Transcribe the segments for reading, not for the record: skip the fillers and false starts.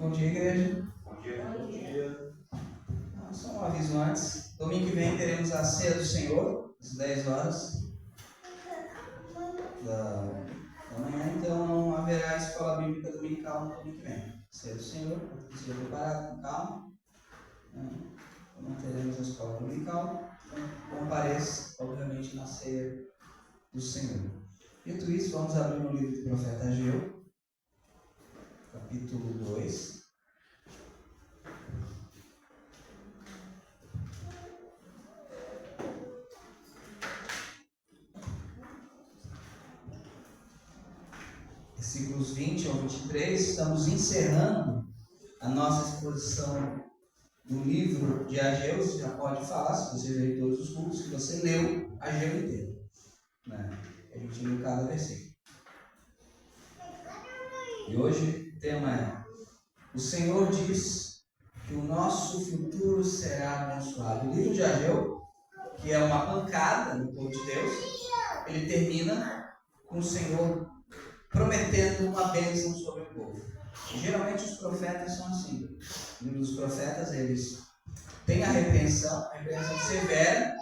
Bom dia, igreja. Bom dia. Bom dia. Só um aviso antes. Domingo que vem teremos a ceia do Senhor, às 10 horas da manhã, então não haverá escola bíblica dominical no domingo que vem. Ceia do Senhor, precisa preparar com calma. Não teremos a escola dominical, então compareça, obviamente, na ceia do Senhor. Dito isso, vamos abrir no livro do profeta Ageu, capítulo 2. Versículos 20 ao 23, estamos encerrando a nossa exposição do livro de Ageu. Você já pode falar, se você ler todos os cultos, que você leu Ageu inteiro, né? A gente leu cada versículo. E hoje o tema é: o Senhor diz que o nosso futuro será abençoado. O livro de Ageu, que é uma pancada no povo de Deus, ele termina com o Senhor prometendo uma bênção sobre o povo. E geralmente os profetas são assim. O livro dos profetas, eles têm a repreensão severa,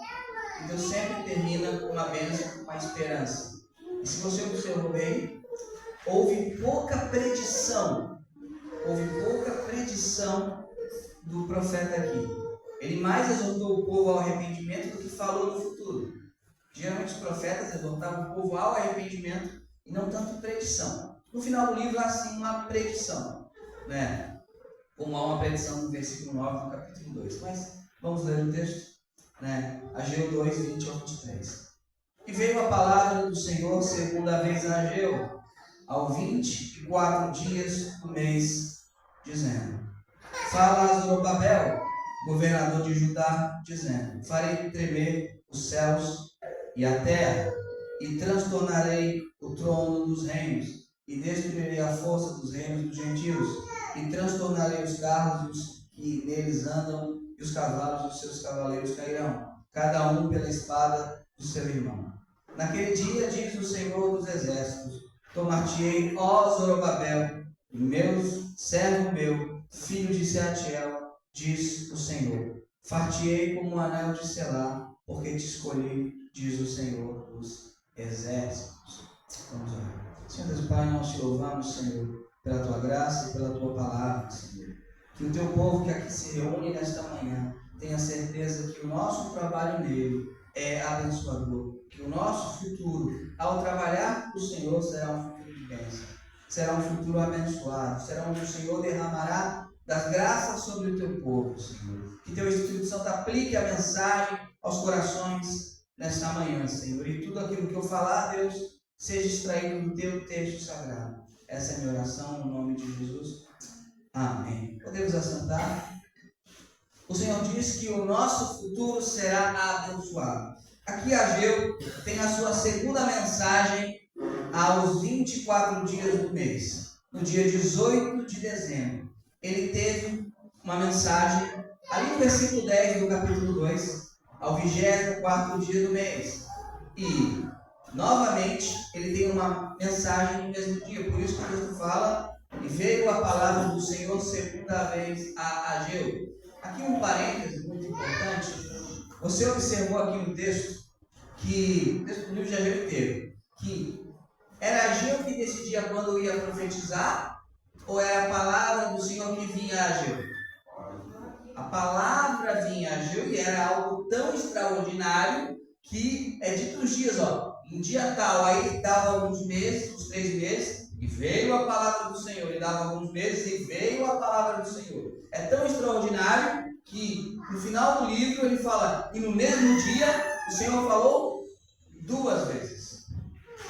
e Deus sempre termina com uma bênção, com uma esperança. E se você observou bem, houve pouca predição do profeta aqui. Ele mais exortou o povo ao arrependimento do que falou no futuro. Geralmente os profetas exortavam o povo ao arrependimento e não tanto predição. No final do livro há sim uma predição, né? Como há uma predição no versículo 9 do capítulo 2. Mas vamos ler o texto, né? Ageu 2, 20 ao 23. E veio a palavra do Senhor segunda vez a Ageu, ao 24 dias do mês, dizendo: Fala a Zorobabel, governador de Judá, dizendo: Farei tremer os céus e a terra, e transtornarei o trono dos reinos, e destruirei a força dos reinos dos gentios, e transtornarei os carros que neles andam, e os cavalos dos seus cavaleiros cairão, cada um pela espada do seu irmão. Naquele dia, diz o Senhor dos exércitos: Tomar-te-ei, ó Zorobabel, servo meu, filho de Sealtiel, diz o Senhor. Far-te-ei como um anel de selar, porque te escolhi, diz o Senhor dos exércitos. Vamos orar. Senhor Deus Pai, nós te louvamos, Senhor, pela tua graça e pela tua palavra, Senhor. Que o teu povo que aqui se reúne nesta manhã tenha certeza que o nosso trabalho nele é abençoador. Que o nosso futuro, ao trabalhar com o Senhor, será um futuro de bênção. Será um futuro abençoado. Será onde o Senhor derramará das graças sobre o teu povo, Senhor. Que teu Espírito Santo aplique a mensagem aos corações nesta manhã, Senhor. E tudo aquilo que eu falar, Deus, seja extraído do teu texto sagrado. Essa é a minha oração, no nome de Jesus. Amém. Podemos assentar? O Senhor diz que o nosso futuro será abençoado. Aqui Ageu tem a sua segunda mensagem aos 24 dias do mês. No dia 18 de dezembro, ele teve uma mensagem ali no versículo 10 do capítulo 2, ao 24º dia do mês. E, novamente, ele tem uma mensagem no mesmo dia. Por isso que o texto fala: e veio a palavra do Senhor segunda vez a Ageu. Aqui um parêntese muito importante. Você observou aqui no texto que, no livro de Ageu inteiro, que era Ageu que decidia quando ia profetizar, ou era a palavra do Senhor que vinha a Ageu? A palavra vinha a Ageu e era algo tão extraordinário que é dito os dias, em dia tal, aí dava alguns meses, uns 3 meses, e veio a palavra do Senhor, e dava alguns meses, e veio a palavra do Senhor. É tão extraordinário que no final do livro ele fala: e no mesmo dia o Senhor falou 2 vezes.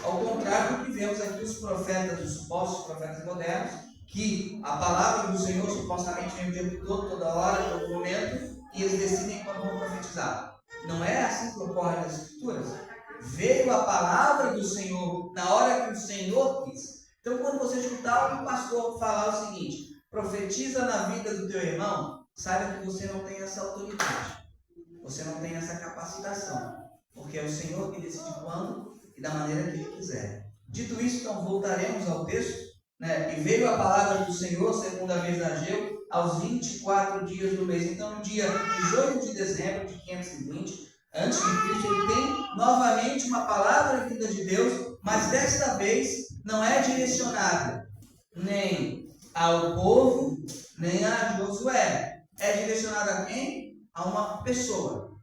Ao contrário do que vemos aqui os profetas, os supostos profetas modernos, que a palavra do Senhor supostamente vem o tempo todo, toda hora, todo momento, e eles decidem quando vão profetizar. Não é assim que ocorre nas Escrituras. Veio a palavra do Senhor na hora que o Senhor quis. Então, quando você escutar um pastor falar o seguinte: profetiza na vida do teu irmão, saiba que você não tem essa autoridade, você não tem essa capacitação, porque é o Senhor que decide quando e da maneira que Ele quiser. Dito isso, então voltaremos ao texto né? E veio a palavra do Senhor, segunda vez a Ageu, aos 24 dias do mês. Então, no dia 18 de dezembro de 520, antes de Cristo, ele tem novamente uma palavra vinda de Deus, mas desta vez não é direcionada nem ao povo, nem a Josué. É direcionada a quem? A uma pessoa.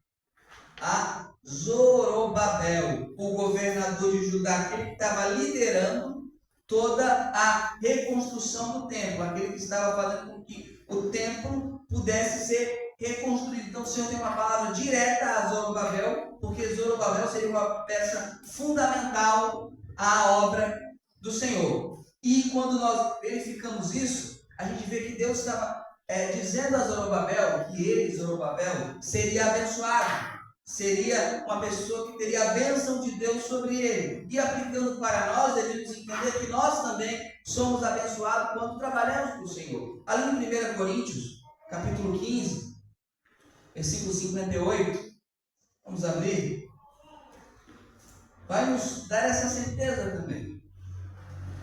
A Zorobabel, o governador de Judá, aquele que estava liderando toda a reconstrução do templo, aquele que estava fazendo com que o templo pudesse ser reconstruído. Então o Senhor tem uma palavra direta a Zorobabel, porque Zorobabel seria uma peça fundamental à obra do Senhor. E quando nós verificamos isso, a gente vê que Deus estava dizendo a Zorobabel que ele, Zorobabel, seria abençoado. Seria uma pessoa que teria a bênção de Deus sobre ele. E aplicando para nós, devemos entender que nós também somos abençoados quando trabalhamos para o Senhor. Ali em 1 Coríntios, capítulo 15, versículo 58, vamos abrir, vai nos dar essa certeza também.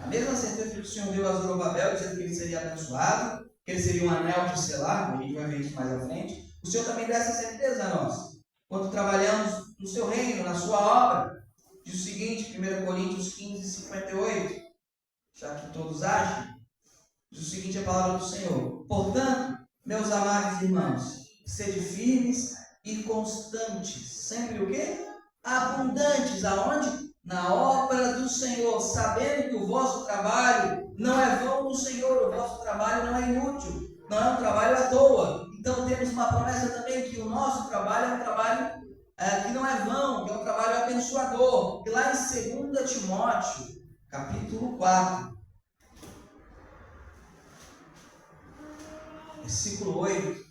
A mesma certeza que o Senhor deu a Zorobabel, dizendo que ele seria abençoado, que ele seria um anel de selar, a gente vai ver isso mais à frente. O Senhor também dá essa certeza a nós. Quando trabalhamos no seu reino, na sua obra, diz o seguinte, 1 Coríntios 15, 58, já que todos agem, diz o seguinte a palavra do Senhor: portanto, meus amados irmãos, sede firmes e constantes, sempre o quê? Abundantes, aonde? Na obra do Senhor, sabendo que o vosso trabalho não é vão no Senhor, o vosso trabalho não é inútil, não é um trabalho à toa. Então temos uma promessa também que o nosso trabalho é um trabalho que não é vão, que é um trabalho abençoador. E lá em 2 Timóteo, capítulo 4, versículo 8,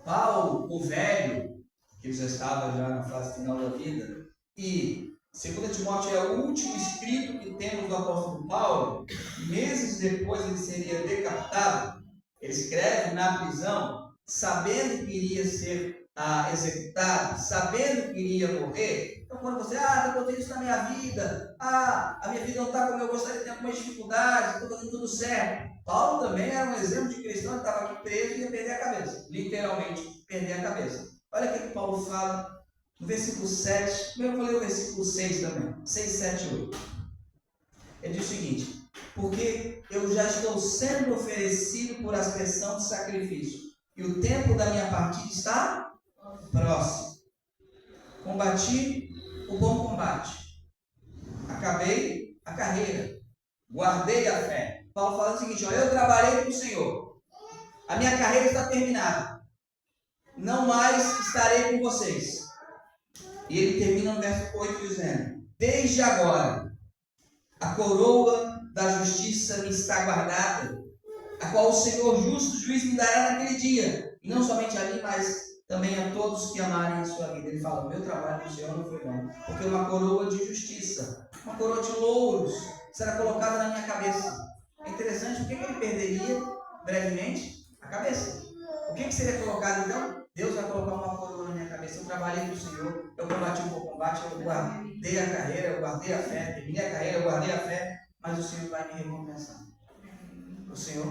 Paulo, o velho, que já estava já na fase final da vida, e 2 Timóteo é o último escrito que temos do apóstolo Paulo, meses depois ele seria decapitado. Ele escreve na prisão, sabendo que iria ser executado, sabendo que iria morrer. Então quando você, eu botei isso na minha vida, a minha vida não está como eu gostaria, tem algumas dificuldades, estou fazendo tudo certo. Paulo também era um exemplo de cristão que estava aqui preso e ia perder a cabeça, literalmente perder a cabeça. Olha o que Paulo fala no versículo 7, primeiro eu vou ler o versículo 6 também, 6, 7 e 8. Ele diz o seguinte: porque eu já estou sendo oferecido por aspersão de sacrifício, e o tempo da minha partida está próximo. Combati o bom combate, acabei a carreira, guardei a fé. Paulo fala o seguinte: eu trabalhei para o Senhor, a minha carreira está terminada, não mais estarei com vocês. E ele termina no verso 8 dizendo: desde agora a coroa da justiça me está guardada, a qual o Senhor justo juiz me dará naquele dia, e não somente a mim, mas também a todos que amarem a sua vida. Ele fala: o meu trabalho no Senhor não foi bom, porque uma coroa de justiça, uma coroa de louros será colocada na minha cabeça. É interessante, o que ele perderia brevemente? A cabeça. O que seria colocado então? Deus vai colocar uma coroa na minha cabeça. Eu trabalhei para o Senhor, eu combati um bom combate, eu guardei a carreira, eu guardei a fé, terminei a carreira, eu guardei a fé, mas o Senhor vai me recompensar. O Senhor,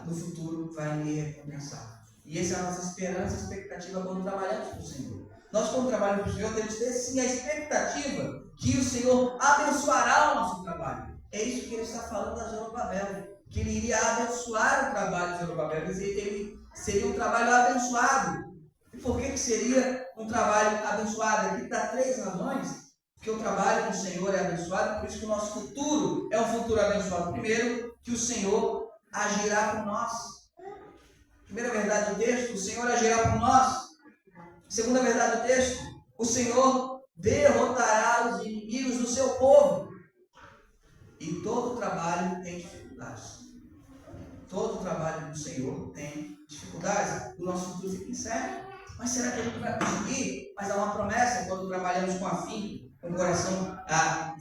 no futuro, vai me recompensar. E essa é a nossa esperança e expectativa quando trabalhamos para o Senhor. Nós, quando trabalhamos para o Senhor, temos que ter sim a expectativa que o Senhor abençoará o nosso trabalho. É isso que ele está falando a Zorobabel, que ele iria abençoar o trabalho de Zorobabel, quer dizer, ele seria um trabalho abençoado. E por que seria um trabalho abençoado? Aqui dá 3 razões que o trabalho do Senhor é abençoado, por isso que o nosso futuro é um futuro abençoado. Primeiro, que o Senhor agirá por nós. Primeira verdade do texto: o Senhor agirá por nós. Segunda verdade do texto: o Senhor derrotará os inimigos do seu povo. E todo trabalho tem dificuldades. Todo trabalho do Senhor tem dificuldades. O nosso futuro fica incerto. Mas será que a gente vai conseguir? Mas há uma promessa quando trabalhamos com afinco, com o coração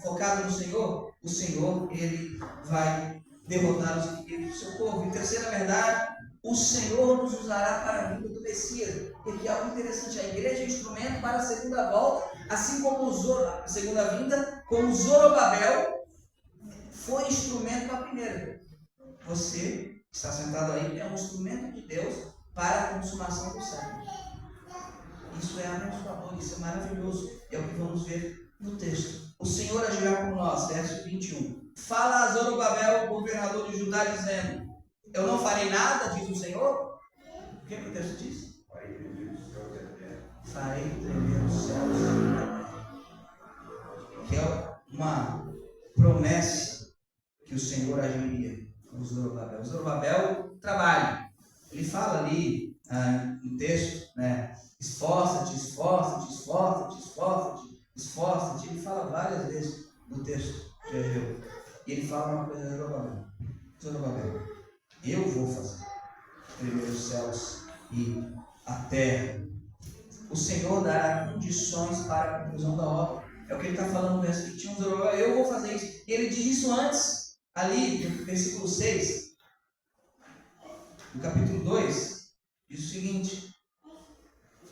focado no Senhor. O Senhor, Ele vai derrotar os inimigos do seu povo. E terceira verdade: o Senhor nos usará para a vinda do Messias. Porque é algo interessante: a igreja é instrumento para a segunda volta, assim como a segunda vinda, como Zorobabel foi instrumento para a primeira. Você está sentado aí, é um instrumento de Deus para a consumação do século. Isso é abençoador, isso é maravilhoso. É o que vamos ver no texto. O Senhor agirá por nós, verso 21. Fala a Zorobabel, governador de Judá, dizendo: eu não farei nada, diz o Senhor. O que o texto diz? Farei tremer os céus e a terra. Farei tremer os céus e a terra. Que é uma promessa que o Senhor agiria com o Zorobabel. O Zorobabel trabalha. Ele fala ali no texto, né? Esforça-te, esforça-te, esforça-te, esforça-te, esforça-te. Ele fala várias vezes no texto de Ageu. E ele fala uma coisa de Zorobabel. Zorobabel, eu vou fazer tremer os céus e a terra. O Senhor dará condições para a conclusão da obra. É o que ele está falando no verso 21. Zorobabel, eu vou fazer isso. E ele diz isso antes, ali, no versículo 6. No capítulo 2, diz o seguinte: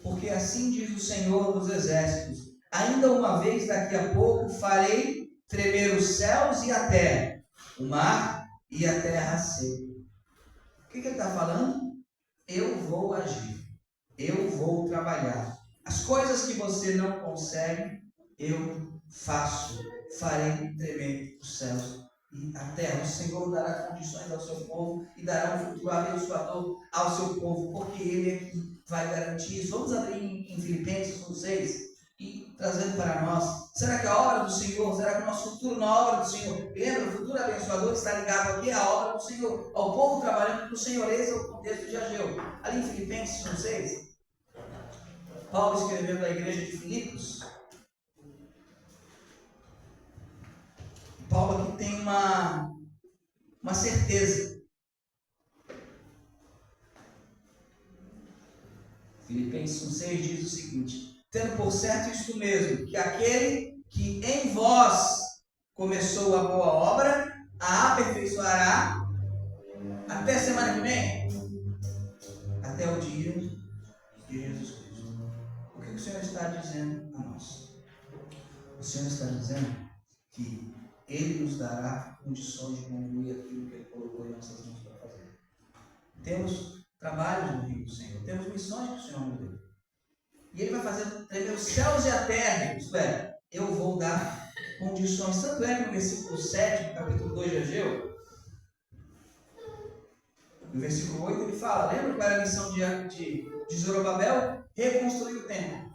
porque assim diz o Senhor dos Exércitos, ainda uma vez daqui a pouco farei tremer os céus e a terra, o mar e a terra seca. O que ele está falando? Eu vou agir, eu vou trabalhar. As coisas que você não consegue, eu faço. Farei tremer os céus e a terra. O Senhor dará condições ao seu povo e dará um futuro abençoador ao seu povo, porque Ele é que vai garantir isso. Vamos abrir em Filipenses 1:6 e trazendo para nós. Será que a obra do Senhor, será que o nosso futuro na obra do Senhor, lembra, o futuro abençoador está ligado aqui à obra do Senhor, ao povo trabalhando para o Senhor. Esse é o contexto de Ageu. Ali em Filipenses 1:6, Paulo escrevendo à igreja de Filipos. Paulo aqui tem uma certeza. Filipenses 1:6 diz o seguinte: tendo por certo isto mesmo, que aquele que em vós começou a boa obra, a aperfeiçoará até semana que vem, até o dia de Jesus Cristo. O que o Senhor está dizendo a nós? O Senhor está dizendo que Ele nos dará condições de concluir aquilo que Ele colocou em nossas mãos para fazer. Temos trabalhos no reino do Senhor, temos missões que o Senhor nos deu. E Ele vai fazer tremer os céus e a terra, isto é, eu vou dar condições. Tanto é que no versículo 7, do capítulo 2 de Ageu, no versículo 8, ele fala: lembra qual era a missão de Zorobabel? Reconstruir o templo.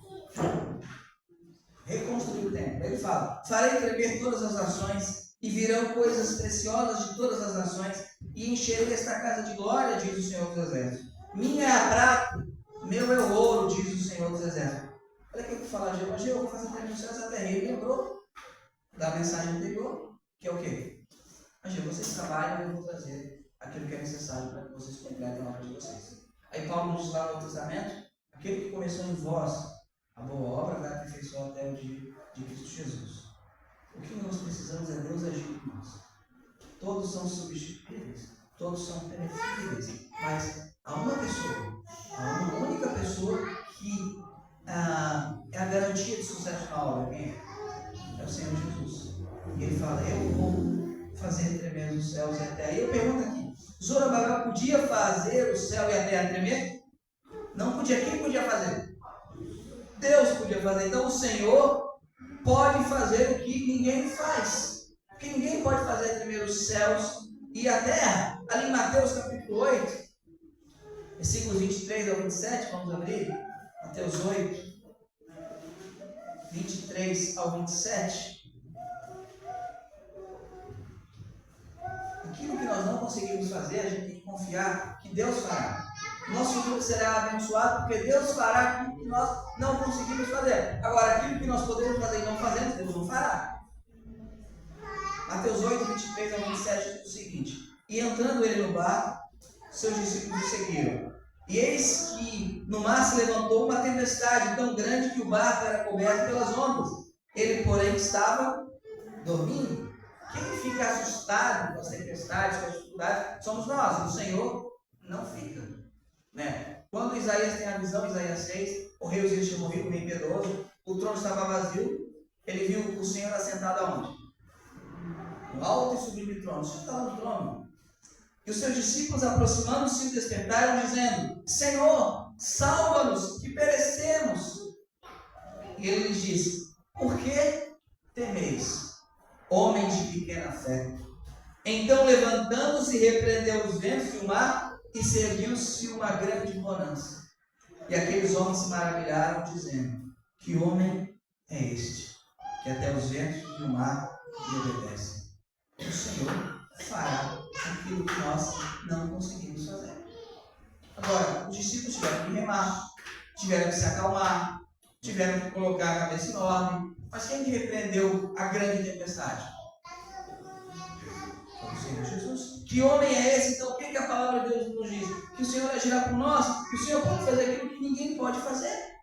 Reconstruir o templo. Ele fala: farei tremer todas as nações, e virão coisas preciosas de todas as nações, e encherei esta casa de glória, diz o Senhor dos Exércitos. Minha é a prata, meu é o ouro, diz o Senhor dos Exércitos. Olha o que ele fala, Ageu, eu vou fazer tremer os céus e a terra. Ele lembrou da mensagem anterior, que é o quê? Ageu, vocês trabalham, eu vou trazer aquilo que é necessário para que vocês completem a obra de vocês. Aí Paulo nos diz lá no Novo Testamento: aquele que começou em vós a boa obra vai aperfeiçoar até o dia de Cristo Jesus. O que nós precisamos é Deus agir em nós. Todos são substituíveis, todos são perecíveis, mas há uma pessoa, há uma única pessoa que é a garantia de sucesso na obra. Quem é? É o Senhor Jesus. E Ele fala: eu vou fazer tremer os céus e a terra. E eu pergunto aqui: Zorobabel podia fazer o céu e a terra tremer? Não podia. Quem podia fazer? Deus podia fazer. Então o Senhor pode fazer o que ninguém faz. O que ninguém pode fazer é tremer os céus e a terra. Ali em Mateus capítulo 8, versículos 23 ao 27, vamos abrir. Mateus 8, 23 ao 27. Aquilo que nós não conseguimos fazer, a gente tem que confiar que Deus fará. Nosso futuro será abençoado porque Deus fará aquilo que nós não conseguimos fazer. Agora, aquilo que nós podemos fazer e não fazemos, Deus não fará. Mateus 8, 23 ao 27 diz o seguinte: e entrando ele no barco, seus discípulos o seguiram. E eis que no mar se levantou uma tempestade tão grande que o barco era coberto pelas ondas. Ele, porém, estava dormindo. Quem fica assustado com as tempestades, com as dificuldades, somos nós. O Senhor não fica. Né? Quando Isaías tem a visão, Isaías 6, o rei Uzias tinha morrido, o rei piedoso, o trono estava vazio, ele viu o Senhor assentado aonde? trono, alto e sublime trono. O Senhor está lá no trono. E os seus discípulos, aproximando-se, o despertaram, dizendo: Senhor, salva-nos, que perecemos. E ele lhes disse: Por que temeis, homens de pequena fé? Então, levantando-se, repreendeu os ventos e o mar, e seguiu-se uma grande bonança. E aqueles homens se maravilharam, dizendo: Que homem é este, que até os ventos e o mar lhe obedecem? O Senhor fará aquilo que nós não conseguimos fazer. Agora, os discípulos tiveram que remar, tiveram que se acalmar, tiveram que colocar a cabeça em ordem. Mas quem que repreendeu a grande tempestade? Foi o Senhor Jesus. Que homem é esse? Então, o que a palavra de Deus nos diz? Que o Senhor agirá por nós, que o Senhor pode fazer aquilo que ninguém pode fazer.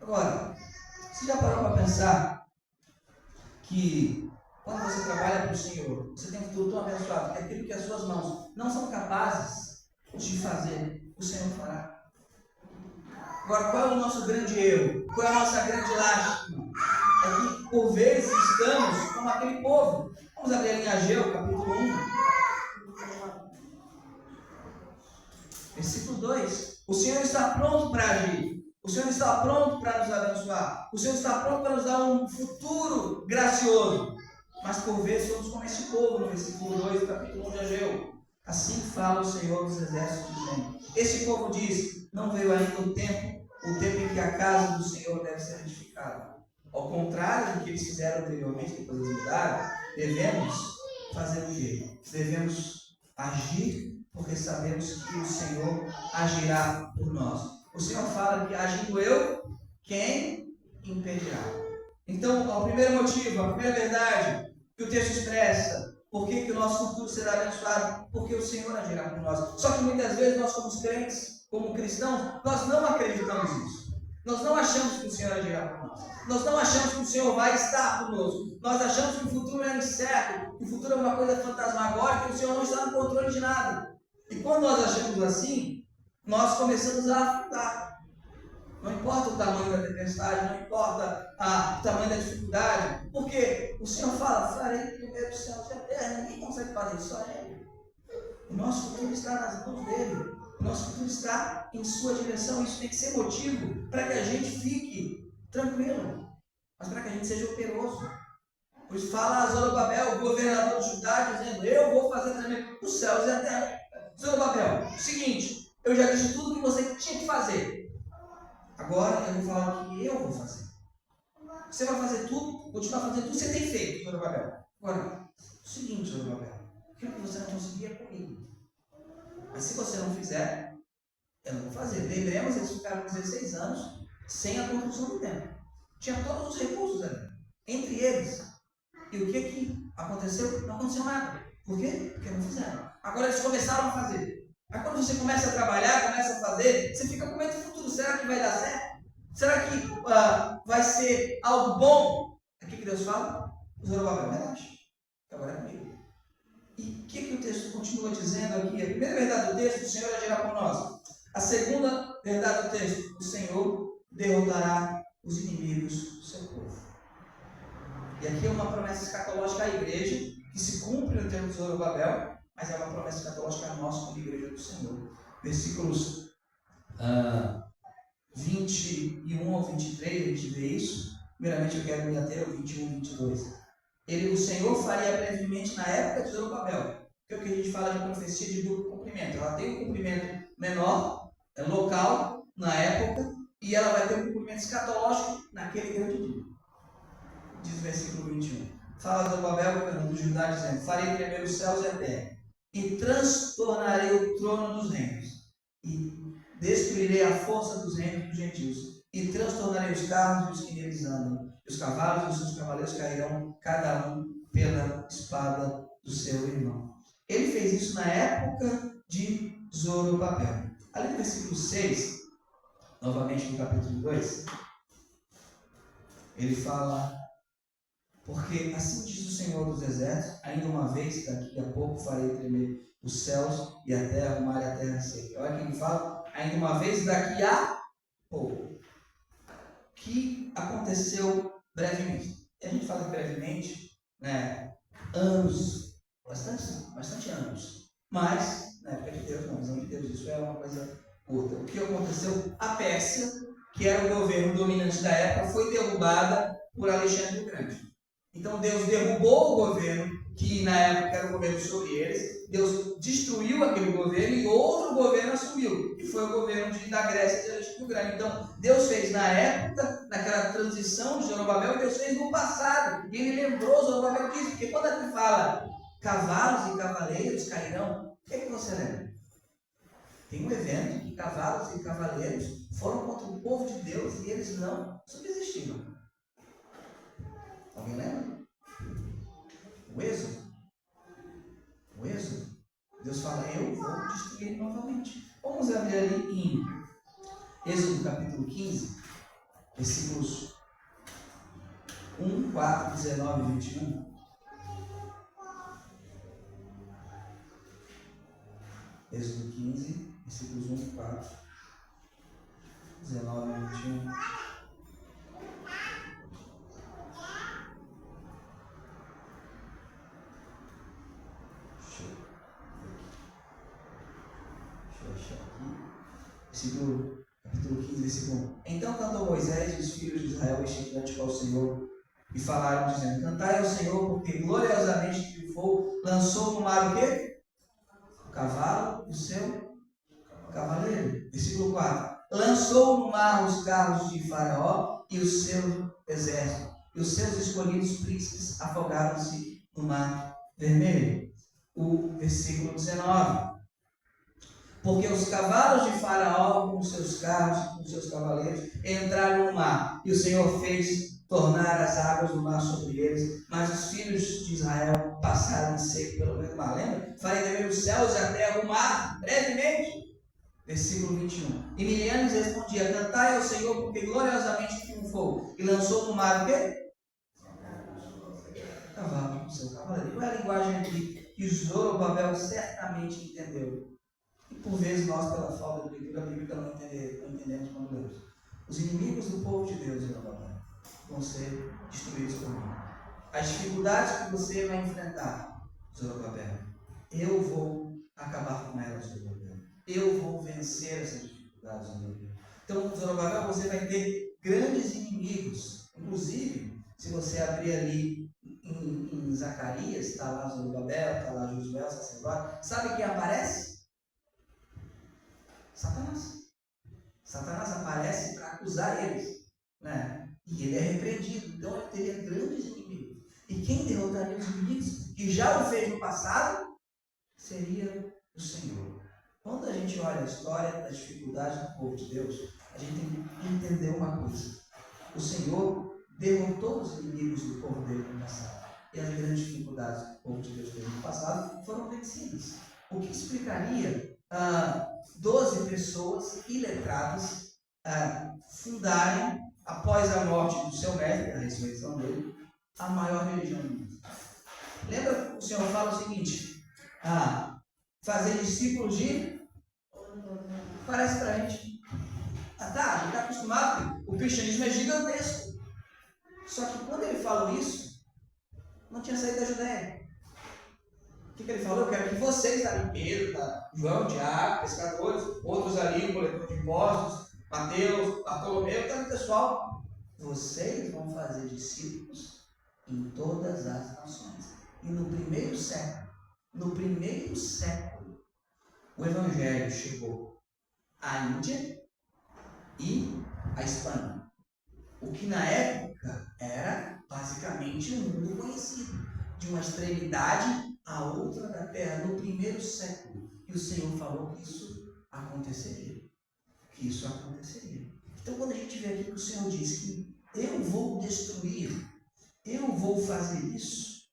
Agora, você já parou para pensar que quando você trabalha para o Senhor, você tem um futuro tão abençoado que aquilo que as suas mãos não são capazes de fazer, o Senhor fará. Agora, qual é o nosso grande erro? Qual é a nossa grande lástima? É que, por vezes, estamos como aquele povo. Vamos abrir ali em Ageu, capítulo 1. Versículo 2. O Senhor está pronto para agir. O Senhor está pronto para nos abençoar. O Senhor está pronto para nos dar um futuro gracioso. Mas, por vezes, somos como esse povo, no versículo 2 do capítulo 1 de Ageu. Assim fala o Senhor dos Exércitos, dizendo: Esse povo diz: Não veio ainda o tempo em que a casa do Senhor deve ser edificada. Ao contrário do que eles fizeram anteriormente, depois eles mudaram, devemos fazer o quê? Devemos agir, porque sabemos que o Senhor agirá por nós. O Senhor fala que agindo eu, quem impedirá? Então, o primeiro motivo, a primeira verdade que o texto expressa, por que o nosso futuro será abençoado? Porque o Senhor agirá por nós. Só que muitas vezes nós, como crentes, como cristãos, nós não acreditamos nisso. Nós não achamos que o Senhor agirá por nós. Nós não achamos que o Senhor vai estar conosco. Nós achamos que o futuro é incerto, que o futuro é uma coisa fantasmagórica, que o Senhor não está no controle de nada. E quando nós achamos assim, nós começamos a afundar. Não importa o tamanho da tempestade, não importa o tamanho da dificuldade, porque o Senhor fala: farei primeiro os céus e a terra. Ninguém consegue fazer isso, só Ele. O nosso futuro está nas mãos dele. O nosso futuro está em sua direção. Isso tem que ser motivo para que a gente fique tranquilo, mas para que a gente seja operoso. Pois fala a Zorobabel, o governador de Judá, dizendo: Eu vou fazer também os céus e a terra. Zorobabel, o seguinte, eu já disse tudo o que você tinha que fazer. Agora eu vou falar o que eu vou fazer. Você vai fazer tudo, continuar fazendo tudo que você tem feito, Zorobabel. Agora, o seguinte, Zorobabel, aquilo que você não conseguia é comigo. Mas se você não fizer, eu não vou fazer. Lembremos, eles ficaram 16 anos sem a construção do templo. Tinha todos os recursos ali, entre eles. E o que aconteceu? Não aconteceu nada. Por quê? Porque não fizeram. Agora eles começaram a fazer. Aí quando você começa a trabalhar, começa a fazer, você fica com medo do futuro. Será que vai dar certo? Será que vai ser algo bom? O que Deus fala? Zorobabel, relaxa. Agora é comigo. E o que o texto continua dizendo aqui? A primeira verdade do texto: o Senhor agirá por nós. A segunda verdade do texto: o Senhor derrotará os inimigos do seu povo. E aqui é uma promessa escatológica à igreja, que se cumpre no tempo de Zorobabel, mas é uma promessa escatológica a nós como igreja do Senhor. Versículos 21 ao 23, a gente vê isso. Primeiramente eu quero me ater ao 21 e 22. O Senhor faria brevemente na época de Zorobabel, que é o que a gente fala de profecia de duplo cumprimento. Ela tem um cumprimento menor, local, na época, e ela vai ter um cumprimento escatológico naquele grande dia. Diz o versículo 21. Fala Zorobabel, governador de Judá, dizendo: Farei tremer os céus e a terra, e transtornarei o trono dos reinos, e destruirei a força dos reinos dos gentios, e transtornarei os carros e os que neles andam, e os cavalos e os seus cavaleiros cairão, cada um pela espada do seu irmão. Ele fez isso na época de Zorobabel. Ali no versículo 6, novamente no capítulo 2, ele fala: Porque assim diz o Senhor dos Exércitos, ainda uma vez, daqui a pouco farei tremer os céus e a terra, o mar e a terra seca. Olha que ele fala: ainda uma vez, daqui a pouco. Que aconteceu brevemente. E a gente fala brevemente, né? anos, bastante anos. Mas, na época de Deus, na visão de Deus, isso é uma coisa curta. O que aconteceu? A Pérsia, que era o governo dominante da época, foi derrubada por Alexandre o Grande. Então Deus derrubou o governo, que na época era o governo sobre eles. Deus destruiu aquele governo e outro governo assumiu, que foi o governo da Grécia de Alexandre o Grande. Então Deus fez na época, naquela transição de Zorobabel, e Deus fez no passado. E ele lembrou Zorobabel disso, porque quando ele fala cavalos e cavaleiros cairão, o que é que você lembra? Tem um evento que cavalos e cavaleiros foram contra o povo de Deus e eles não subsistiram. Alguém lembra? O Êxodo. O Êxodo. Deus fala, eu vou destruir ele novamente. Vamos abrir ali em Êxodo capítulo 15, versículos 1, 4, 19 e 21. Êxodo 15, versículos 1, 4, 19 e 21. Capítulo 15, versículo 1. Então cantou Moisés e os filhos de Israel este cântico ao Senhor e falaram dizendo, cantai ao Senhor, porque gloriosamente triunfou, lançou no mar o quê? O cavalo e o seu cavaleiro. Versículo 4. Lançou no mar os carros de Faraó e o seu exército, e os seus escolhidos príncipes afogaram-se no mar vermelho. O versículo 19. Porque os cavalos de Faraó, com seus carros e com seus cavaleiros, entraram no mar, e o Senhor fez tornar as águas do mar sobre eles, mas os filhos de Israel passaram em seco pelo meio do mar. Lembra? Farei tremer os céus e a terra, o mar, brevemente. Versículo 21. E Miriam lhes respondia, cantai ao Senhor, porque gloriosamente triunfou, e lançou no mar o quê? Cavalo com seu cavaleiro. Qual é a linguagem aqui que Zorobabel certamente entendeu? E por vezes nós, pela falta de leitura bíblica, não entendemos quando lemos. Os inimigos do povo de Deus, Zorobabel, vão ser destruídos por mim. As dificuldades que você vai enfrentar, Zorobabel, eu vou acabar com elas, Zorobabel. Eu vou vencer essas dificuldades, Zorobabel. Então, Zorobabel, você vai ter grandes inimigos. Inclusive, se você abrir ali em Zacarias, está lá Zorobabel, está lá Josué, o sacerdote. Sabe quem aparece? Satanás. Satanás aparece para acusar eles, né? E ele é repreendido. Então ele teria grandes inimigos. E quem derrotaria os inimigos, que já o fez no passado, seria o Senhor. Quando a gente olha a história das dificuldades do povo de Deus, a gente tem que entender uma coisa. O Senhor derrotou os inimigos do povo dele no passado. E as grandes dificuldades que o povo de Deus teve no passado foram vencidas. O que explicaria 12 pessoas iletradas fundarem, após a morte do seu mestre, a ressurreição dele, a maior religião do mundo. Lembra que o Senhor fala o seguinte, fazer discípulos de... Parece pra gente, a gente está acostumado, o cristianismo é gigantesco. Só que quando ele falou isso, não tinha saído da Judéia. O que ele falou? Eu quero que vocês, ali, Pedro, João, Tiago, pescadores, outros ali, o coletor de impostos, Mateus, Bartolomeu, tá, pessoal, vocês vão fazer discípulos em todas as nações. E no primeiro século, o Evangelho chegou à Índia e à Espanha. O que na época era basicamente um mundo conhecido, de uma extremidade a outra da terra, no primeiro século. E o Senhor falou que isso aconteceria. Então, quando a gente vê aqui que o Senhor diz que eu vou destruir, eu vou fazer isso,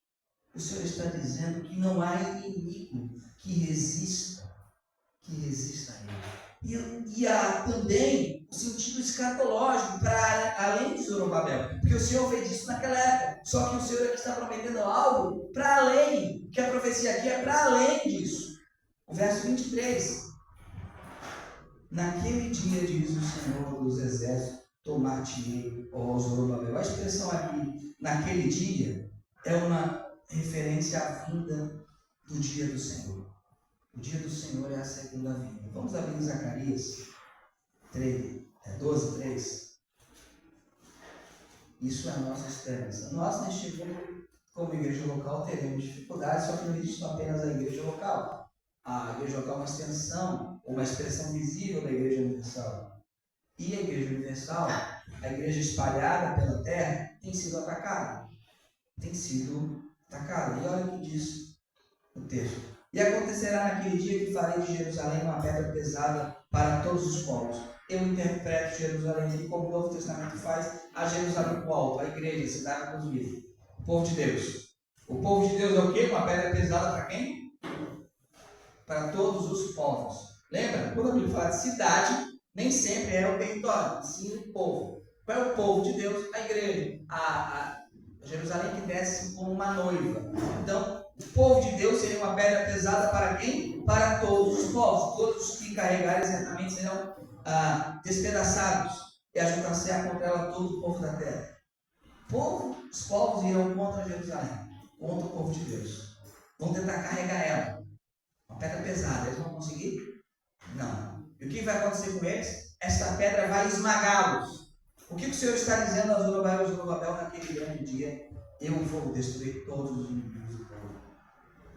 o Senhor está dizendo que não há inimigo que resista a ele. E há também o sentido escatológico para além de Zorobabel, porque o Senhor fez isso naquela época, só que o Senhor aqui está prometendo algo para além, que a profecia aqui é para além disso. O verso 23. Naquele dia, diz o Senhor dos Exércitos, tomar-te-ei, ó Zorobabel. A expressão aqui, naquele dia, é uma referência à vinda do dia do Senhor. O dia do Senhor é a segunda vinda. Vamos abrir Zacarias 12, 3. Isso é a nossa esperança. Nós, neste mundo, como igreja local, teremos dificuldades, só que não existe apenas a igreja local. A igreja local é uma extensão, ou uma expressão visível da igreja universal. E a igreja universal, a igreja espalhada pela terra, tem sido atacada. E olha o que diz o texto. E acontecerá naquele dia que farei de Jerusalém uma pedra pesada para todos os povos. Eu interpreto Jerusalém aqui como o Novo Testamento faz a Jerusalém do alto, a igreja, a cidade consumida. O povo de Deus. O povo de Deus é o quê? Uma pedra pesada para quem? Para todos os povos. Lembra? Quando a Bíblia fala de cidade, nem sempre é o território, sim o povo. Qual é o povo de Deus? A igreja. A Jerusalém que desce como uma noiva. Então, o povo de Deus seria uma pedra pesada para quem? Para todos os povos. Todos os que carregarem certamente serão despedaçados e ajuntar-se contra ela todo o povo da terra. Os povos irão contra Jerusalém, contra o povo de Deus. Vão tentar carregar ela. Uma pedra pesada. Eles vão conseguir? Não. E o que vai acontecer com eles? Esta pedra vai esmagá-los. O que o Senhor está dizendo a Zorobabel naquele grande dia? Eu vou destruir todos os inimigos do povo.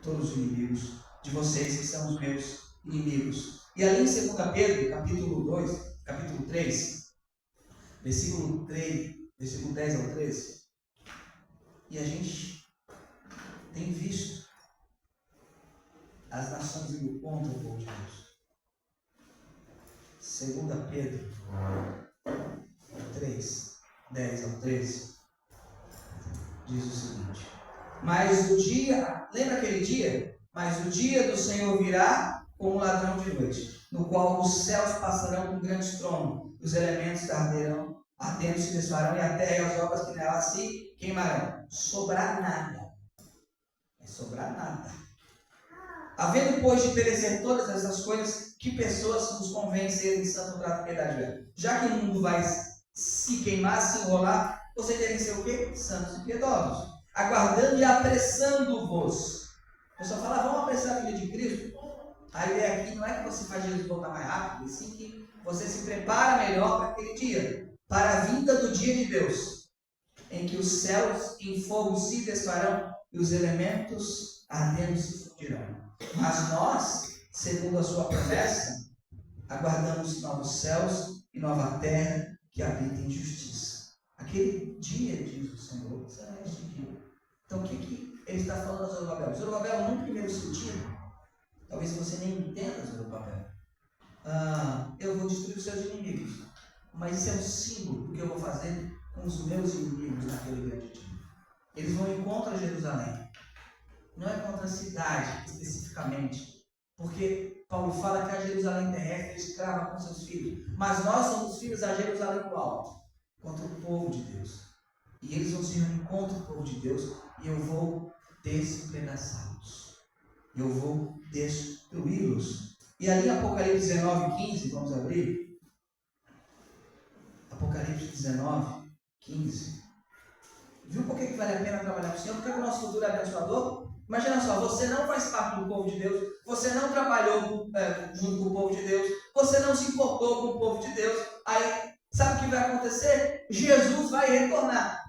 Todos os inimigos de vocês que são os meus inimigos. E ali em 2 Pedro, capítulo 3, versículo 10 ao 13, e a gente tem visto as nações indo contra o povo de Deus. 2 Pedro 3, 10 ao 13, diz o seguinte: mas o dia, lembra aquele dia? Mas o dia do Senhor virá como um ladrão de noite, no qual os céus passarão com grande estrondo, os elementos ardendo se desfarão, e a terra e as obras que nela se queimarão. Sobrar nada. Sobrar nada. Havendo, pois, de perecer todas essas coisas, que pessoas nos convém serem de santo trato e piedade? Já que o mundo vai se queimar, se enrolar, vocês devem ser o quê? Santos e piedosos, aguardando e apressando-vos. O pessoal fala, vamos apressar a vinda de Cristo. A ideia aqui não é que você faz Jesus voltar mais rápido, e sim que você se prepara melhor para aquele dia, para a vinda do dia de Deus, em que os céus em fogo se desfarão e os elementos ardendo se fundirão. Mas nós, segundo a sua promessa, aguardamos novos céus e nova terra que habita em justiça. Aquele dia, diz o Senhor, será este dia. Então, o que ele está falando a Zorobabel? Zorobabel, num primeiro sentido, talvez você nem entenda, Zorobabel, eu vou destruir os seus inimigos. Mas isso é um símbolo do que eu vou fazer com os meus inimigos naquele grande dia. Eles vão ir contra Jerusalém. Não é contra a cidade, especificamente. Porque Paulo fala que a Jerusalém terrestre escrava com seus filhos. Mas nós somos filhos a Jerusalém do alto. Contra o povo de Deus. E eles vão se reunir contra o povo de Deus. E eu vou despedaçá-los. Eu vou destruí-los. E ali em Apocalipse 19, 15, vamos abrir. Apocalipse 19, 15. Viu por que vale a pena trabalhar com o Senhor? Por que o nosso futuro é abençoador? Imagina só, você não faz parte do povo de Deus, você não trabalhou junto com o povo de Deus, você não se importou com o povo de Deus, aí sabe o que vai acontecer? Jesus vai retornar.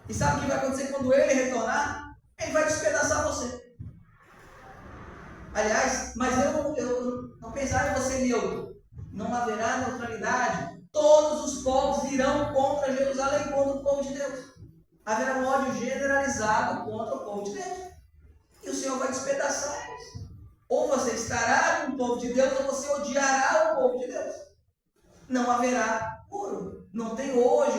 E sabe o que vai acontecer quando ele retornar? Ele vai despedaçar você. Aliás, mas eu não pensava em você neutro. Não haverá neutralidade. Todos os povos irão contra Jerusalém, contra o povo de Deus. Haverá um ódio generalizado contra o povo de Deus. E o Senhor vai despedaçar eles. Ou você estará com o povo de Deus, ou você odiará o povo de Deus. Não haverá muro. Não tem hoje,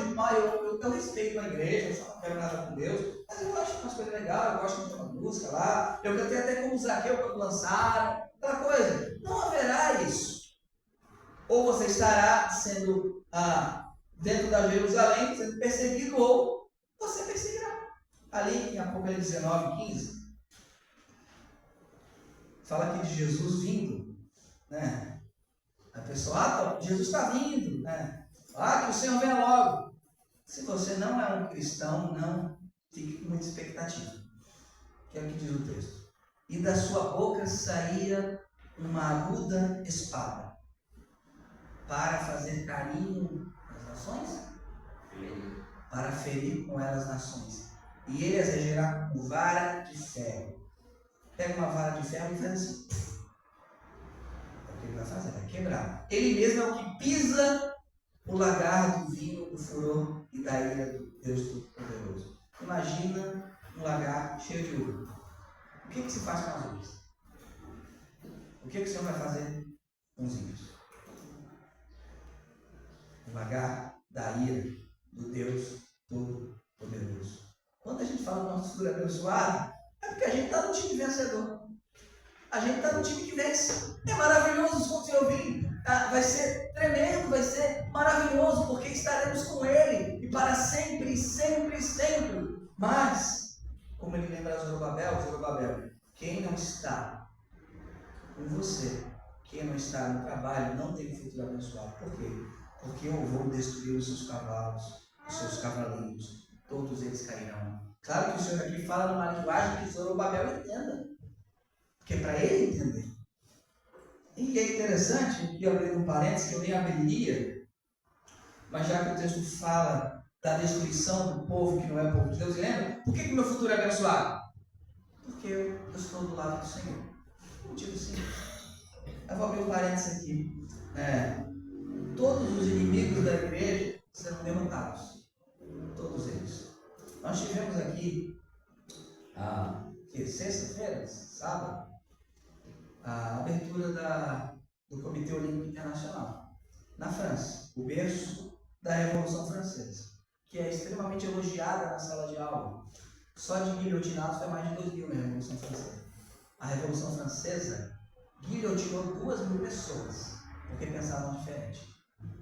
eu respeito a igreja, eu só não quero nada com Deus, mas eu acho umas coisas legais, eu gosto de uma música lá, eu cantei até como Zaqueu quando lançaram, aquela coisa. Não haverá isso. Ou você estará sendo dentro da Jerusalém, sendo perseguido, ou você perseguirá. Ali em Apocalipse 19, 15, fala aqui de Jesus vindo, né? A pessoa, Jesus está vindo, né? Que o Senhor venha logo. Se você não é um cristão, não Fique com muita expectativa. Que é o que diz o texto. E da sua boca saía uma aguda espada para fazer carinho nas nações, para ferir com elas nações. E ele as regerá com vara de ferro. Pega uma vara de ferro e faz assim. É o que ele vai fazer, vai quebrar. Ele mesmo é o que pisa o lagar do vinho, do furor e da ira do Deus Todo-Poderoso. Imagina um lagar cheio de uva. O que se faz com as uvas? O que o Senhor vai fazer com os ímpios? O lagar da ira do Deus Todo-Poderoso. Quando a gente fala do nosso futuro abençoado, é porque a gente está no time vencedor. A gente está no time que vence. É maravilhoso quando o Senhor vir. Vai ser tremendo, vai ser maravilhoso, porque estaremos com Ele. E para sempre, sempre, sempre. Mas, como ele lembra Zorobabel, quem não está com você, quem não está no trabalho, não tem um futuro abençoado. Por quê? Porque eu vou destruir os seus cavalos, os seus cavalinhos, todos eles cairão. Claro que o Senhor aqui fala numa linguagem que Zorobabel entenda, porque é para ele entender. E é interessante, e abrindo um parênteses, que eu nem abriria, mas já que o texto fala da destruição do povo que não é o povo de Deus, lembra? Por que o meu futuro é abençoado? Porque eu estou do lado do Senhor. Motivo simples. Eu vou abrir um parênteses aqui. Todos os inimigos da igreja serão derrotados. Todos eles. Nós tivemos aqui, sexta-feira, sábado, a abertura do Comitê Olímpico Internacional, na França, o berço da Revolução Francesa, que é extremamente elogiada na sala de aula. Só de guilhotinados foi mais de 2.000 na Revolução Francesa. A Revolução Francesa guilhotinou 2.000 pessoas, porque pensavam diferente.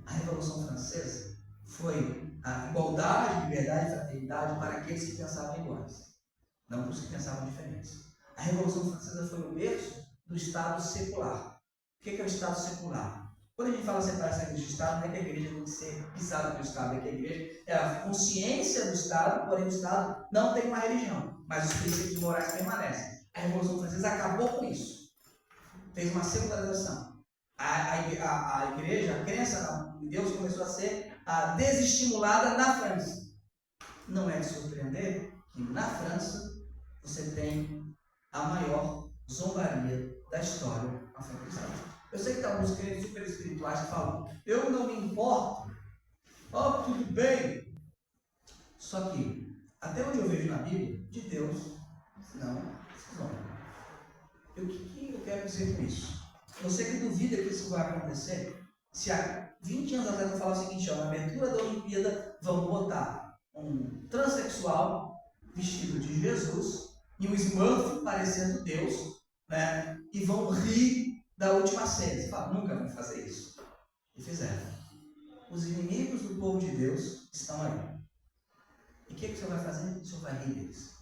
A Revolução Francesa foi a igualdade, liberdade e fraternidade para aqueles que pensavam iguais, não para os que pensavam diferentes. A Revolução Francesa foi o berço do Estado secular. O que é o Estado secular? Quando a gente fala separar essa igreja do Estado, não é que a igreja tem que ser pisada pelo Estado, é que a igreja é a consciência do Estado, porém o Estado não tem uma religião, mas os princípios morais permanecem. A Revolução Francesa acabou com isso. Fez uma secularização. A igreja, a crença em Deus começou a ser desestimulada na França. Não é de surpreender que na França você tem a maior zombaria da história da fé cristã. Eu sei que tem alguns crentes super espirituais que falam, eu não me importo, tudo bem. Só que, até onde eu vejo na Bíblia, de Deus, não se zomba. E o que eu quero dizer com isso? Você que duvida que isso vai acontecer, se há 20 anos atrás eu falo o seguinte, na abertura da Olimpíada, vão botar um transexual vestido de Jesus e um Smurf parecendo Deus, né? E vão rir da última cena. Você fala, nunca vão fazer isso. E fizeram. Os inimigos do povo de Deus estão aí. E o que o Senhor vai fazer? O Senhor vai rir deles.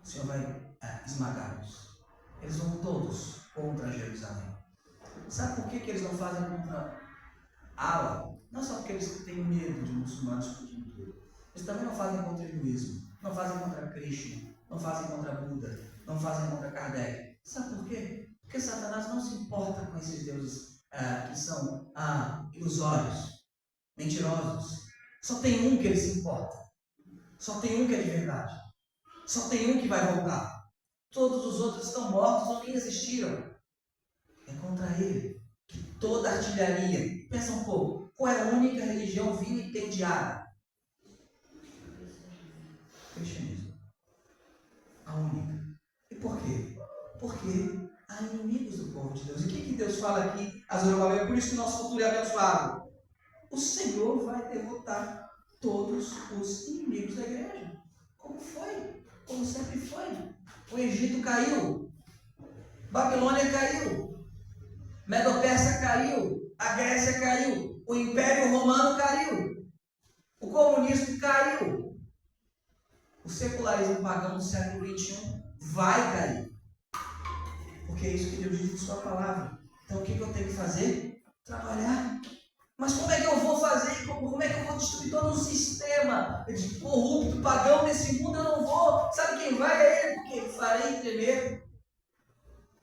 O Senhor vai esmagá-los. Eles vão todos contra Jerusalém. Sabe por que eles não fazem contra Allah? Não só porque eles têm medo de muçulmanos explodindo tudo. Eles também não fazem contra o hinduísmo. Não fazem contra Krishna. Não fazem contra Buda. Não fazem contra Kardec. Sabe por quê? Porque Satanás não se importa com esses deuses que são ilusórios, mentirosos. Só tem um que ele se importa. Só tem um que é de verdade. Só tem um que vai voltar. Todos os outros estão mortos ou nem existiram. É contra ele que toda artilharia. Pensa um pouco. Qual é a única religião vilipendiada? O cristianismo. A única. E por quê? Porque há inimigos do povo de Deus. E o que Deus fala aqui a Zorobabel? Por isso que o nosso futuro é abençoado. O Senhor vai derrotar todos os inimigos da igreja. Como foi? Como sempre foi. O Egito caiu. Babilônia caiu. Medo-Persa caiu. A Grécia caiu. O Império Romano caiu. O comunismo caiu. O secularismo pagão do século XXI vai cair. Porque é isso que Deus diz em sua palavra. Então o que eu tenho que fazer? Trabalhar. Mas como é que eu vou fazer? Como é que eu vou destruir todo um sistema de corrupto, pagão desse mundo? Eu não vou. Sabe quem vai? É ele, porque farei tremer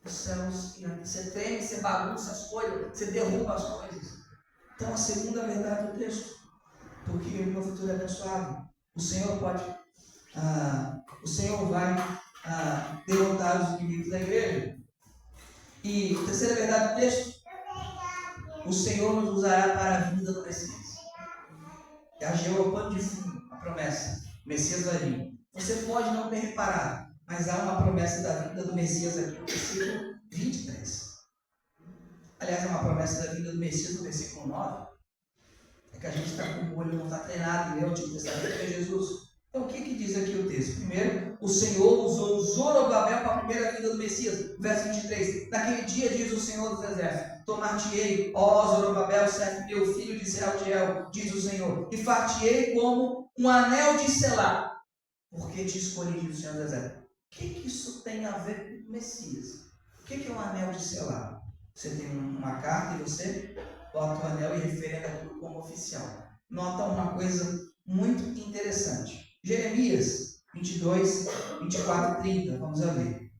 os céus. Você treme, você bagunça as coisas, você derruba as coisas. Então a segunda verdade do texto, porque o meu futuro é abençoado. O Senhor vai derrotar os inimigos da igreja. E a terceira verdade do texto, o Senhor nos usará para a vinda do Messias. A Ageu é o pano de fundo, a promessa. O Messias vai vir. Você pode não ter reparado, mas há uma promessa da vinda do Messias aqui no versículo 23. Aliás, é uma promessa da vinda do Messias no versículo 9. É que a gente está com o olho, não está treinado em ler o Antigo Testamento, é Jesus. Então, o que diz aqui o texto? Primeiro, o Senhor usou Zorobabel para a primeira vinda do Messias. Verso 23. Naquele dia, diz o Senhor dos Exércitos: tomar-te-ei, ó Zorobabel, servo meu, filho de Sealtiel, diz o Senhor, e far-te-ei como um anel de selar, porque te escolhi, diz o Senhor dos Exércitos. O que isso tem a ver com o Messias? O que é um anel de selar? Você tem uma carta e você bota o anel e referenda aquilo como oficial. Nota uma coisa muito interessante. Jeremias 22, 24 e 30. Vamos ver.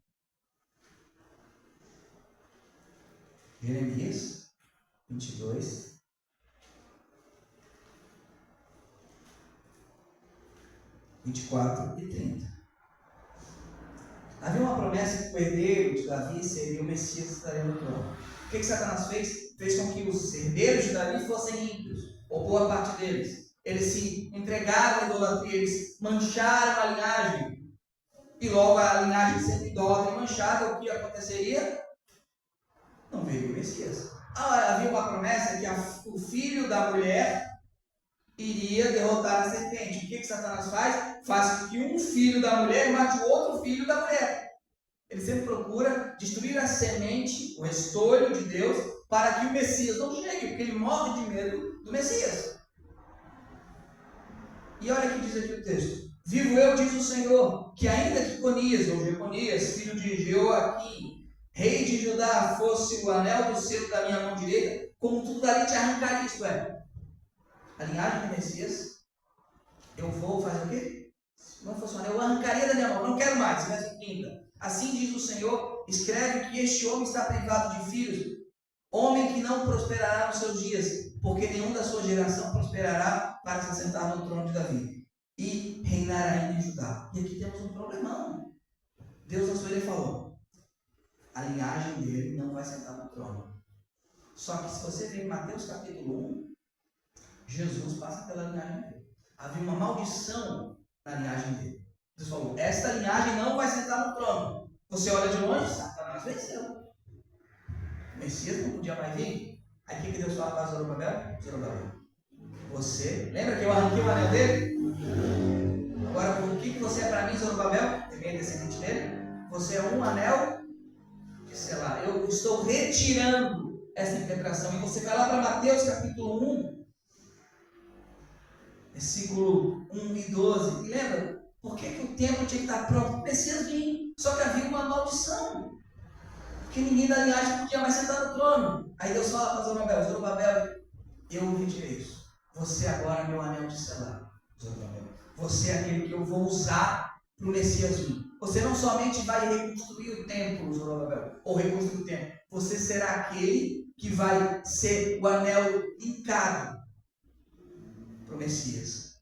Jeremias 22, 24 e 30. Havia uma promessa que o herdeiro de Davi seria o Messias que estaria no trono. O que Satanás fez? Fez com que os herdeiros de Davi fossem ímpios, ou boa parte deles. Eles se entregaram à idolatria, eles mancharam a linhagem. E logo a linhagem sendo idólatra e manchada, o que aconteceria? Não veio o Messias. Havia uma promessa que o filho da mulher iria derrotar a serpente. O que Satanás faz? Faz com que um filho da mulher mate o outro filho da mulher. Ele sempre procura destruir a semente, o restolho de Deus, para que o Messias não chegue, porque ele morre de medo do Messias. E olha o que diz aqui o texto: vivo eu, diz o Senhor, que ainda que Conias, ou Jeconias, filho de Jeoaquim, rei de Judá, fosse o anel do selo da minha mão direita, como tudo dali te arrancaria, isto é, a linhagem do Messias, eu vou fazer o quê? Se não fosse o anel, eu arrancaria da minha mão, não quero mais. Verso 30. Assim diz o Senhor: escreve que este homem está privado de filhos, homem que não prosperará nos seus dias, porque nenhum da sua geração prosperará para se assentar no trono de Davi, e reinará ainda em Judá. E aqui temos um problemão. Deus na sua lei falou: a linhagem dele não vai sentar no trono. Só que se você ver em Mateus capítulo 1, Jesus passa pela linhagem dele. Havia uma maldição na linhagem dele. Deus falou: esta linhagem não vai sentar no trono. Você olha de longe, Satanás venceu. O Messias não podia mais vir. Aí o que Deus fala para Zorobabel? Zorobabel, você, lembra que eu arranquei o anel dele? Agora, o que você é para mim, Zorobabel? Também é descendente dele. Você é um anel de selar. Eu estou retirando essa impetração. E você vai lá para Mateus capítulo 1, versículo 1 e 12. E lembra? Por que o templo tinha que estar pronto? O Messias vinha. Só que havia uma maldição. Que ninguém da linhagem podia mais sentar no trono. Aí Deus fala para Zorobabel: Zorobabel, eu retirei isso. Você agora é meu anel de selar. Zorobabel, você é aquele que eu vou usar para o Messias vir. Você não somente vai reconstruir o templo, Zorobabel, ou reconstruir o templo. Você será aquele que vai ser o anel linkado para o Messias.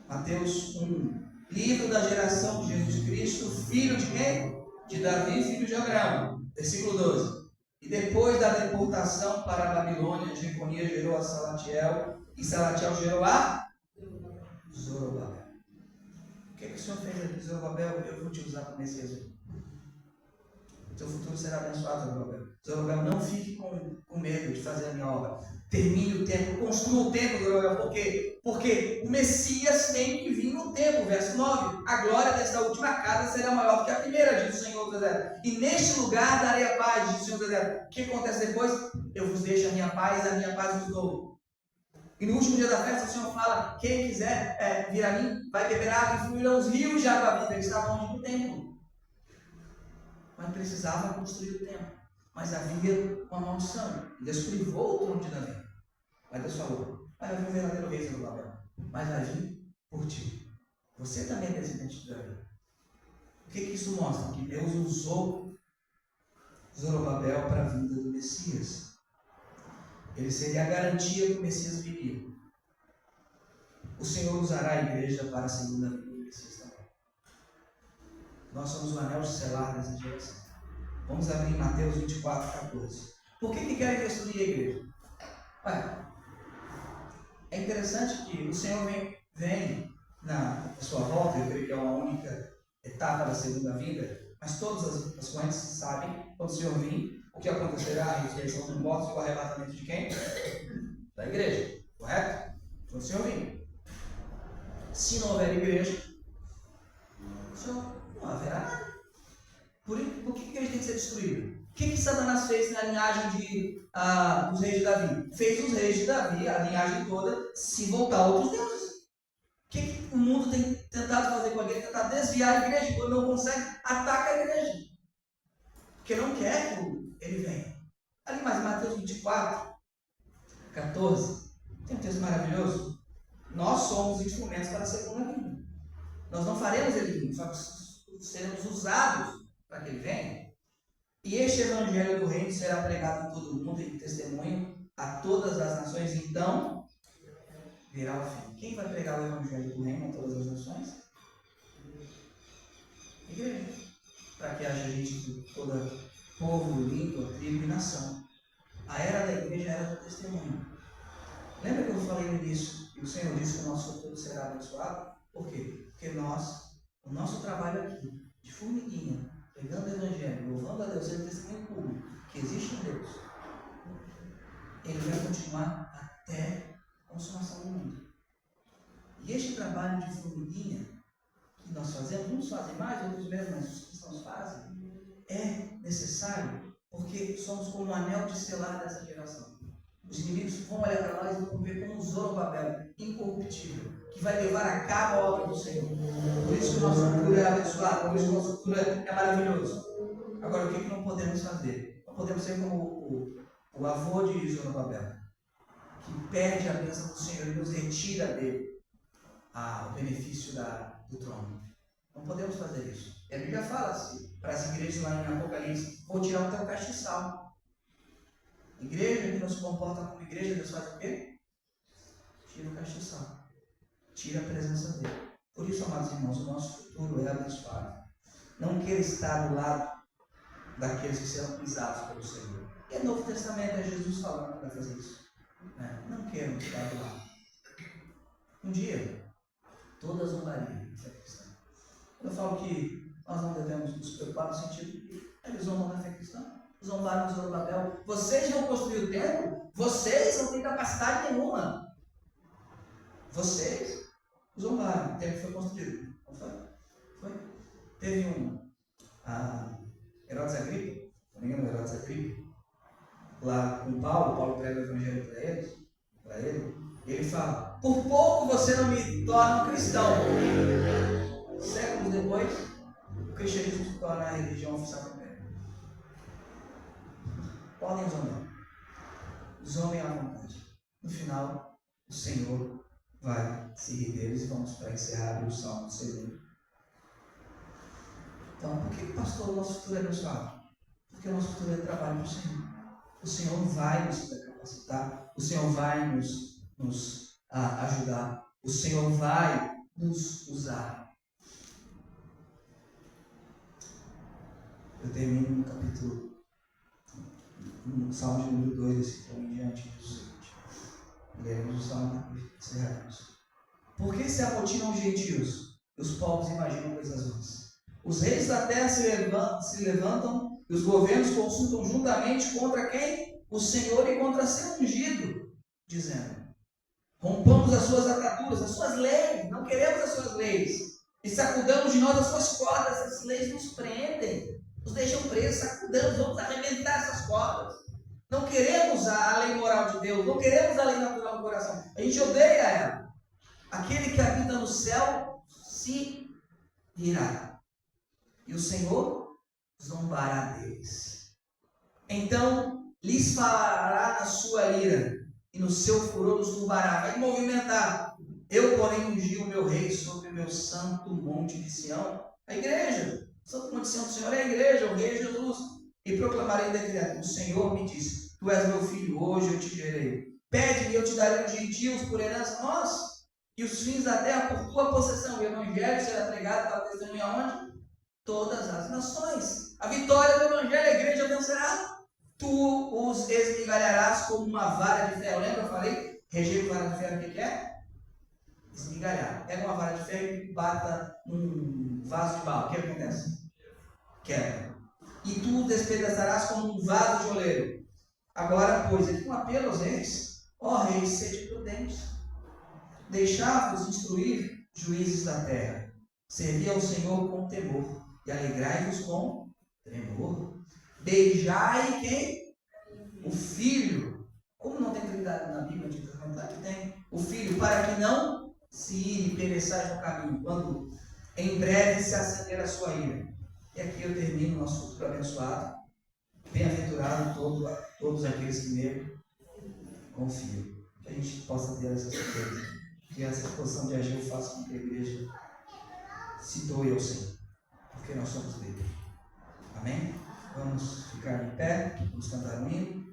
Mateus 1. Livro da geração de Jesus Cristo, filho de quem? De Davi, filho de Abraão. Versículo 12. E depois da deportação para a Babilônia, Jeconias gerou a Salatiel, e Salatiel gerou a Zorobabel. O que o Senhor fez aqui, Zorobabel? Eu vou te usar para o Messias. Seu futuro será abençoado, Zorobabel. Zorobabel, não fique com medo de fazer a minha obra. Termine o templo, construa o templo, Zorobabel. Por quê? Porque o Messias tem que vir no templo. Verso 9. A glória desta última casa será maior do que a primeira, diz o Senhor dos Exércitos. E neste lugar darei a paz, diz o Senhor dos Exércitos. O que acontece depois? Eu vos deixo a minha paz vos dou. E no último dia da festa, o Senhor fala: quem quiser vir a mim, vai beber água e fluirão os rios de água viva. Eles estavam longe do templo. Mas precisava construir o templo. Mas havia uma maldição. Deus privou o trono de Davi. Mas Deus falou, vai vir o verdadeiro rei Zorobabel, mas vai vir por ti. Você também é descendente de Davi. O que isso mostra? Que Deus usou Zorobabel para a vinda do Messias. Ele seria a garantia que o Messias viria. O Senhor usará a igreja para a segunda vinda do Messias também. Nós somos o anel de selar dessa geração. Vamos abrir em Mateus 24, 14. Por que querem destruir a igreja? Olha, é interessante que o Senhor vem na sua volta, eu creio que é uma única etapa da segunda vinda, mas todas as correntes sabem, quando o Senhor vir, o que acontecerá, a ressurreição dos mortos e o arrebatamento de quem? Da igreja, correto? Quando o Senhor vir. Se não houver igreja, não haverá nada. Por que a igreja tem que ser destruída? O que Satanás fez na linhagem dos reis de Davi? Fez os reis de Davi, a linhagem toda, se voltar a outros deuses. O que o mundo tem tentado fazer com a igreja? Tentar desviar a igreja. Quando não consegue, ataca a igreja. Porque não quer que ele venha. Ali mais, Mateus 24, 14. Tem um texto maravilhoso. Nós somos instrumentos para a segunda vinda. Nós não faremos ele vir, só seremos usados para que ele venha. E este evangelho do reino será pregado em todo o mundo em testemunho a todas as nações. Então virá o fim. Quem vai pregar o evangelho do reino a todas as nações? Igreja. Para que haja gente de todo povo, língua, tribo e nação. A era da igreja era do testemunho. Lembra que eu falei no início e o Senhor disse que o nosso futuro será abençoado? Por quê? Porque o nosso trabalho aqui, de formiguinha, pregando o evangelho, louvando a Deus, sendo testemunho público, que existe um Deus, ele vai continuar até a consumação do mundo. E este trabalho de formiguinha que nós fazemos, uns fazem mais, outros menos, mas os cristãos fazem, é necessário porque somos como um anel de selar dessa geração. Os inimigos vão olhar para nós e vão ver como um Zorobabel incorruptível, que vai levar a cabo a obra do Senhor. Por isso que o nosso futuro é abençoado, por isso que o nosso futuro é maravilhoso. Agora, o que não podemos fazer? Não podemos ser como o avô de Zorobabel, que perde a bênção do Senhor e nos retira dele o benefício do trono. Não podemos fazer isso. E a Bíblia fala assim, para as igrejas lá em Apocalipse, vou tirar o teu castiçal. Igreja que não se comporta como igreja, Deus faz o quê? Tira o castiçal. Tira a presença dele. Por isso, amados irmãos, o nosso futuro é abençoado. Não queira estar do lado daqueles que serão pisados pelo Senhor. E no Novo Testamento é Jesus falando que vai fazer isso. Não queiram estar do lado. Um dia, toda zombaria na fé cristã. Eu falo que nós não devemos nos preocupar no sentido que eles zombam na fé cristã. Zombaram do Zorobabel. Vocês vão construir o templo? Vocês não têm capacidade nenhuma. Vocês zombaram. O templo foi construído. Não foi? Foi. Teve Herodes Agripa, não me engano, Herodes Agripa, lá com Paulo prega o evangelho para ele, ele fala, por pouco você não me torna um cristão. Séculos depois, o cristianismo se torna a religião oficial do Império. Podem zombar. Zombem à vontade. No final, o Senhor vai se rir deles. Vamos para encerrar o Salmo do Senhor. Então, por que, pastor, o nosso futuro é abençoado? Porque o nosso futuro é trabalho do Senhor. O Senhor vai nos capacitar. O Senhor vai nos ajudar. O Senhor vai nos usar. Eu termino no capítulo, no Salmo de número 2, esse então em diante do seguinte. Leremos o Salmo e encerraremos. Por que se amotinam os gentios? E os povos imaginam coisas vãs. Os reis da terra se levantam e os governos consultam juntamente contra quem? O Senhor e contra seu ungido, dizendo: rompamos as suas ataduras, as suas leis, não queremos as suas leis, e sacudamos de nós as suas cordas. Essas leis nos prendem, nos deixam presos, sacudamos, vamos arrebentar essas cordas. Não queremos a lei moral de Deus, não queremos a lei natural do coração, a gente odeia ela. Aquele que habita no céu se irá, e o Senhor zombará deles. Então lhes falará na sua ira: e no seu furor nos turbará. Vai movimentar. Eu, porém, ungi o meu rei sobre o meu santo monte de Sião, a igreja. O santo monte de Sião do Senhor é a igreja, o rei Jesus. E proclamarei o decreto. O Senhor me disse: Tu és meu filho, hoje eu te gerei. Pede-me e eu te darei os gentios por herança. Nós, e os fins da terra por tua possessão. O evangelho será pregado para testemunha aonde? Todas as nações. A vitória do evangelho, a igreja vencerá. Tu os esmigalharás como uma vara de ferro. Lembra? Eu falei? Reger com vara de ferro, o que é? Esmigalhar. Pega uma vara de ferro e bata num vaso de barro. O que acontece? Quebra. E tu despedaçarás como um vaso de oleiro. Agora, pois, aqui um apelo aos reis. Ó reis, sede prudentes. Deixai-vos instruir, juízes da terra. Servi ao Senhor com temor e alegrai-vos com tremor. Beijai quem? O Filho. Como não tem trindade na Bíblia, que tem o Filho, para que não se ire e pereçais no caminho, quando em breve se acender a sua ira. E aqui eu termino o nosso futuro abençoado. Bem-aventurado todos aqueles que nele confiam. Que a gente possa ter essa certeza. Que essa posição de agir faça com que a igreja se doe ao Senhor. Porque nós somos dele. Amém? Vamos ficar de pé, vamos cantar um hino.